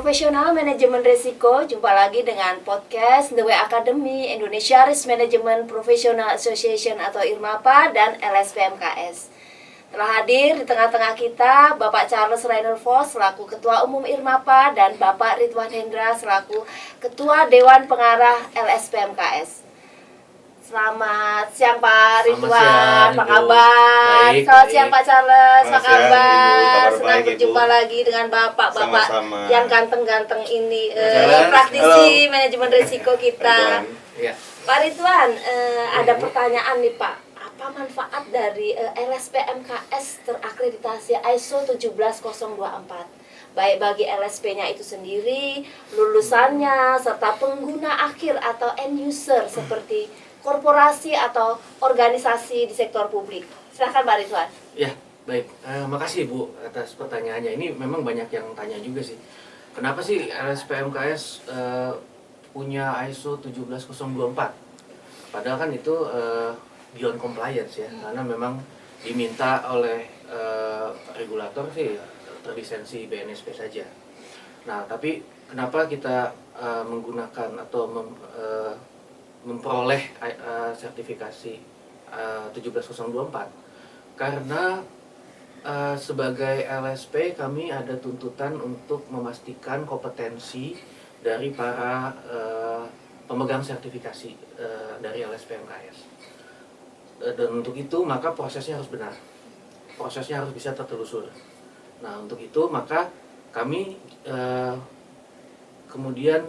Profesional Manajemen Risiko, jumpa lagi dengan podcast The Way Academy, Indonesia Risk Management Professional Association atau IRMAPA dan LSPMKS. Telah hadir di tengah-tengah kita Bapak Charles Rainer Vos selaku Ketua Umum IRMAPA dan Bapak Ridwan Hendra selaku Ketua Dewan Pengarah LSPMKS. Selamat siang Pak Ridwan, apa kabar? Selamat siang Pak Charles, apa kabar? Senang berjumpa lagi dengan bapak-bapak yang ganteng-ganteng ini, praktisi manajemen risiko kita. Pak Ridwan, ada pertanyaan nih Pak. Apa manfaat dari LSPMKS terakreditasi ISO 17024? Baik bagi LSP-nya itu sendiri, lulusannya, serta pengguna akhir atau end user seperti korporasi atau organisasi di sektor publik. Silahkan Pak Ridwan. Ya, baik. Makasih Bu atas pertanyaannya. Ini memang banyak yang tanya juga sih. Kenapa sih LSPMKS punya ISO 17024? Padahal kan itu beyond compliance ya, karena memang diminta oleh regulator sih terlisensi BNSP saja. Nah, tapi kenapa kita menggunakan atau memperoleh sertifikasi 17024? Karena sebagai LSP kami ada tuntutan untuk memastikan kompetensi dari para pemegang sertifikasi dari LSPMKS. Dan untuk itu maka prosesnya harus benar, prosesnya harus bisa tertelusur. Nah, untuk itu maka kami kemudian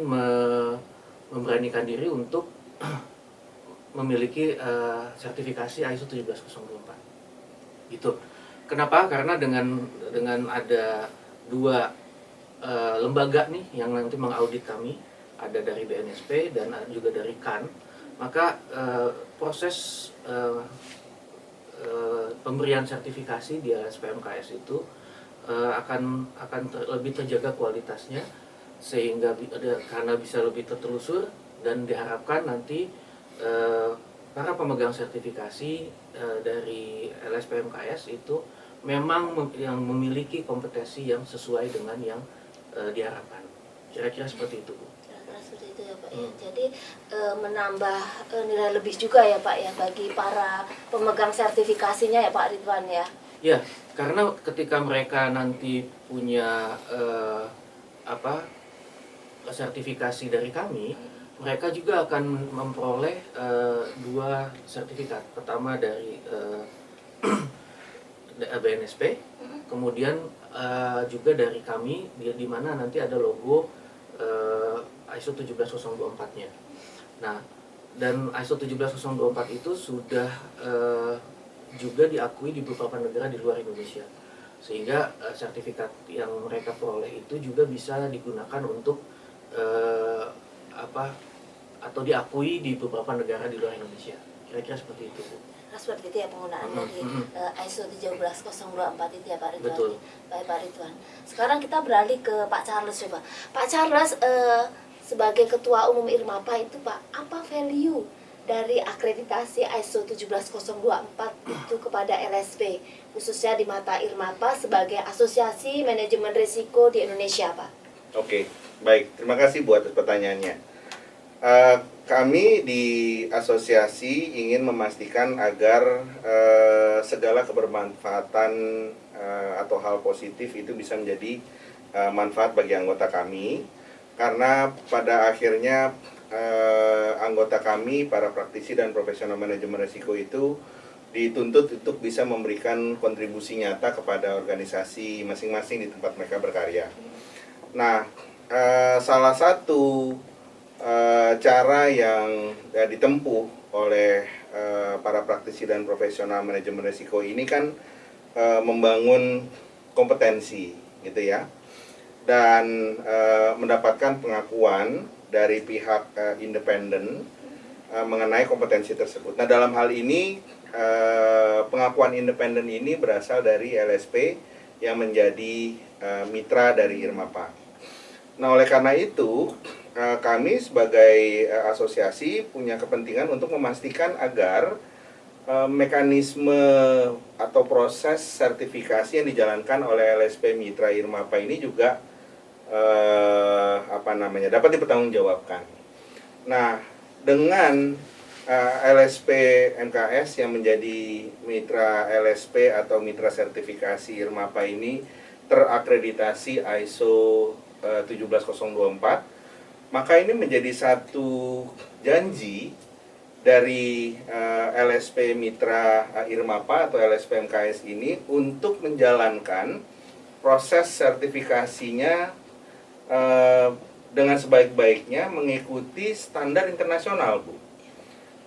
memberanikan diri untuk memiliki sertifikasi ISO 17024. Gitu. Kenapa? Karena dengan ada dua lembaga nih yang nanti mengaudit kami, ada dari BNSP dan juga dari KAN, maka proses pemberian sertifikasi di LSPMKS itu akan lebih terjaga kualitasnya, sehingga karena bisa lebih tertelusur, dan diharapkan nanti para pemegang sertifikasi dari LSPMKS itu memang yang memiliki kompetensi yang sesuai dengan yang diharapkan. Kira-kira seperti itu, Bu. Kira-kira seperti itu ya Pak. Jadi menambah nilai lebih juga ya Pak ya bagi para pemegang sertifikasinya ya Pak Ridwan ya. Ya, karena ketika mereka nanti punya sertifikasi dari kami, mereka juga akan memperoleh dua sertifikat. Pertama dari BNSP, kemudian juga dari kami, di mana nanti ada logo ISO 17024-nya. Nah, dan ISO 17024 itu sudah juga diakui di beberapa negara di luar Indonesia. Sehingga sertifikat yang mereka peroleh itu juga bisa digunakan untuk atau diakui di beberapa negara di luar Indonesia. Kira-kira seperti itu, Bu. Nah, seperti itu ya penggunaan dari ISO 17024 itu ya Pak Ridwan. Betul. Baik Pak Ridwan. Sekarang kita beralih ke Pak Charles coba. Pak Charles sebagai Ketua Umum IRMAPA itu Pak, apa value dari akreditasi ISO 17024 itu kepada LSP, khususnya di mata IRMAPA sebagai Asosiasi Manajemen Risiko di Indonesia, Pak? Oke, baik. Terima kasih buat pertanyaannya. Kami di asosiasi ingin memastikan agar segala kebermanfaatan atau hal positif itu bisa menjadi manfaat bagi anggota kami, karena pada akhirnya anggota kami, para praktisi dan profesional manajemen risiko itu dituntut untuk bisa memberikan kontribusi nyata kepada organisasi masing-masing di tempat mereka berkarya. Nah, salah satu cara yang ditempuh oleh para praktisi dan profesional manajemen risiko ini kan membangun kompetensi gitu ya, dan mendapatkan pengakuan dari pihak independen mengenai kompetensi tersebut. Nah, dalam hal ini pengakuan independen ini berasal dari LSP yang menjadi mitra dari IRMAPA. Nah, oleh karena itu kami sebagai asosiasi punya kepentingan untuk memastikan agar mekanisme atau proses sertifikasi yang dijalankan oleh LSP Mitra IRMAPA ini juga dapat dipertanggungjawabkan. Nah, dengan LSP MKS yang menjadi mitra LSP atau mitra sertifikasi IRMAPA ini terakreditasi ISO 17024, maka ini menjadi satu janji dari LSP mitra IRMAPA atau LSP MKS ini untuk menjalankan proses sertifikasinya dengan sebaik-baiknya mengikuti standar internasional, Bu.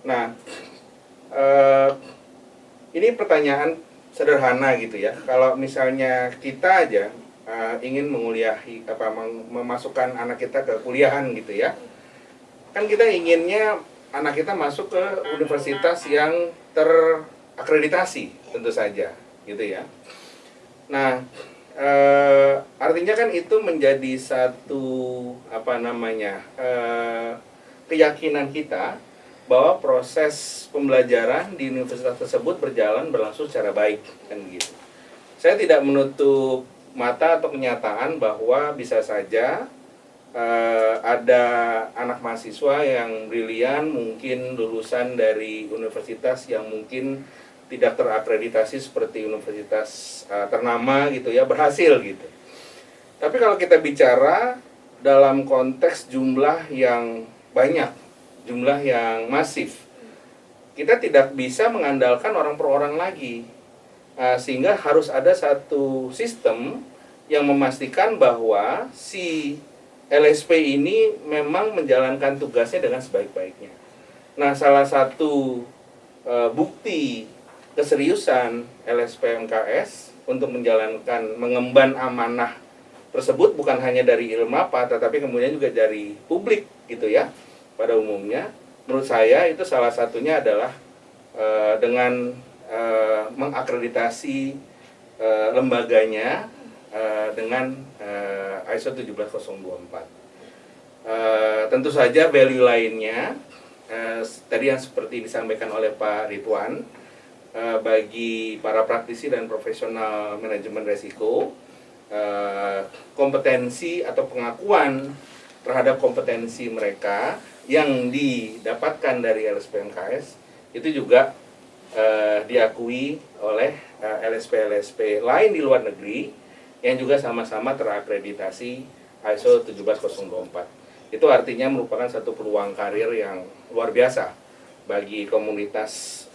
Nah, ini pertanyaan sederhana gitu ya. Kalau misalnya kita aja ingin memasukkan anak kita ke kuliahan gitu ya, kan kita inginnya anak kita masuk ke universitas yang terakreditasi tentu saja, gitu ya. Nah, artinya kan itu menjadi satu keyakinan kita bahwa proses pembelajaran di universitas tersebut berlangsung secara baik, kan gitu. Saya tidak menutup mata atau kenyataan bahwa bisa saja ada anak mahasiswa yang brilian, mungkin lulusan dari universitas yang mungkin tidak terakreditasi seperti universitas ternama gitu ya, berhasil gitu. Tapi kalau kita bicara dalam konteks jumlah yang banyak, jumlah yang masif, kita tidak bisa mengandalkan orang per orang lagi. Sehingga harus ada satu sistem yang memastikan bahwa si LSP ini memang menjalankan tugasnya dengan sebaik-baiknya. Nah, salah satu bukti keseriusan LSP MKS untuk mengemban amanah tersebut bukan hanya dari IRMAPA, tetapi kemudian juga dari publik gitu ya, pada umumnya. Menurut saya itu salah satunya adalah dengan mengakreditasi lembaganya dengan ISO 17024. Tentu saja value lainnya tadi yang seperti disampaikan oleh Pak Ridwan, bagi para praktisi dan profesional manajemen resiko, kompetensi atau pengakuan terhadap kompetensi mereka yang didapatkan dari LSP MKS itu juga diakui oleh LSP-LSP lain di luar negeri yang juga sama-sama terakreditasi ISO 17024. Itu artinya merupakan satu peluang karir yang luar biasa bagi komunitas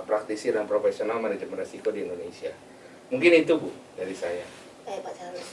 praktisi dan profesional manajemen risiko di Indonesia. Mungkin itu, Bu, dari saya. Baik, Pak Charles.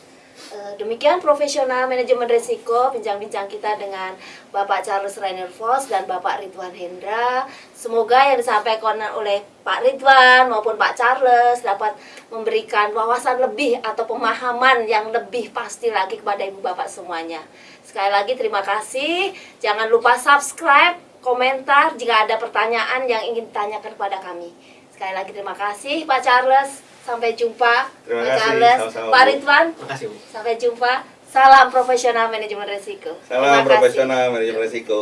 Demikian profesional manajemen risiko bincang-bincang kita dengan Bapak Charles Rainer Vos dan Bapak Ridwan Hendra. Semoga yang disampaikan oleh Pak Ridwan maupun Pak Charles dapat memberikan wawasan lebih atau pemahaman yang lebih pasti lagi kepada Ibu Bapak semuanya. Sekali lagi terima kasih. Jangan lupa subscribe, komentar jika ada pertanyaan yang ingin ditanyakan kepada kami. Sekali lagi terima kasih Pak Charles. Sampai jumpa. Terima Pak kasih. Charles, Sama-sama, Pak Bu. Ridwan. Terima kasih, Bu. Sampai jumpa. Salam profesional manajemen risiko. Salam Terima kasih. profesional manajemen risiko.